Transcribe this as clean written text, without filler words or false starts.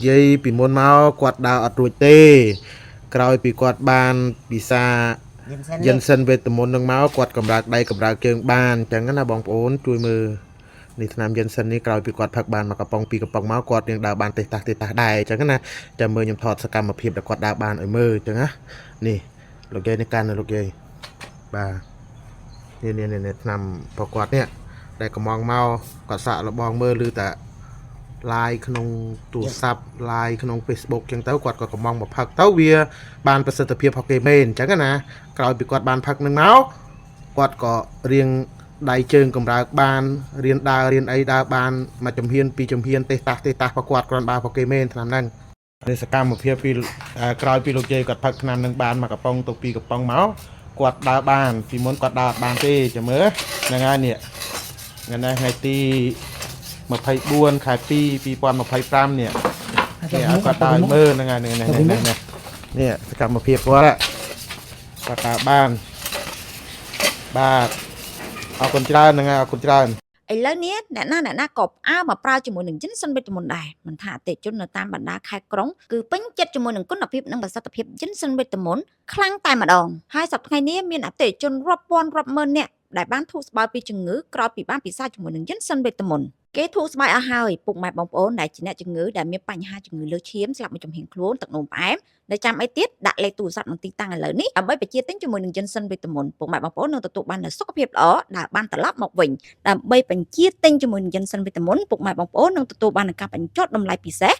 យាយពីមុនមកគាត់ដើរអត់រួចទេក្រោយពីគាត់បានពិសាយិនសិនវេទមន្តនឹងមកគាត់កម្រើកដៃកម្រើកជើងបានអញ្ចឹងណាបងប្អូនជួយមើលនេះថ្នាំយិនសិននេះក្រោយពីគាត់ផឹកបានមកកំប៉ុងពីរកំប៉ុងមកគាត់រៀងដើរបានទេតាស់ដែរអញ្ចឹងណាចាំមើលខ្ញុំថតសកម្មភាពដែលគាត់ដើរបានឲ្យមើលអញ្ចឹងណានេះលោកយាយនេះកាន់លោកយាយបាទនេះថ្នាំប្រគាត់នេះដែលកំងមកគាត់សាក់លបងមើលឬតា live ក្នុងទូរស័ព្ទ live ក្នុង Facebook ចឹងទៅគាត់ក៏កំងមកផឹកទៅវាបានប្រសិទ្ធភាពហកគេមែនអញ្ចឹងណាក្រោយពីគាត់បានផឹកនឹងមកគាត់ក៏រៀងដៃជើងកម្រើកបានរៀនដើររៀនអីដើរបានមួយចំហៀនពីរចំហៀនទេតាស់ប្រគាត់គ្រាន់បើហកគេមែនឆ្នាំហ្នឹងនេះសកម្មភាពពីក្រោយពីលោកយាយគាត់ផឹកឆ្នាំនឹងបានមកកំប៉ុងទៅពីរកំប៉ុងមកគាត់ដើរបានពីមុនគាត់ដើរបានទេចាំមើលហ្នឹងហើយនេះថ្ងៃទី24 ខែ 2 2025 នេះឲ្យគាត់ដើរមើលហ្នឹងហើយនេះសកម្មភាពគាត់ដើរបានបាទអរគុណច្រើនហ្នឹងហើយអរគុណច្រើនឥឡូវនេះអ្នកណាក៏ផ្អើមកប្រើជាមួយនឹង Johnson វេទមន្តដែរមិនថាអតិថិជននៅតាមបណ្ដាខេត្តក្រុងគឺពេញចិត្តជាមួយនឹងគុណភាពនិងប្រសិទ្ធភាព Johnson វេទមន្តខ្លាំងតែម្ដងហើយសប្តាហ៍ថ្ងៃនេះមានអតិថិជនរាប់ពាន់រាប់ម៉ឺននាក់ដែលបានធូរស្បើយពីជំងឺក្រោយពីបានពិសាជាមួយនឹង Johnson វេទមន្តគេធូរស្បើយអស់ហើយពុកម៉ែបងប្អូនដែលជាអ្នកជំងឺដែលមានបញ្ហាជំងឺលើសឈាមស្លាប់មួយចំហៀងខ្លួនទឹកនោមផ្អែមនៅចាំអីទៀតដាក់លេខទូរស័ព្ទនិងទីតាំងឥឡូវនេះដើម្បីបញ្ជាទិញជាមួយនឹង Johnson វេទមន្តពុកម៉ែបងប្អូននឹងទទួលបាននូវសុខភាពល្អដែលបានត្រឡប់មកវិញដើម្បីបញ្ជាទិញជាមួយនឹង Johnson វេទមន្តពុកម៉ែបងប្អូននឹងទទួលបាននូវការបញ្ចុះតម្លៃពិសេស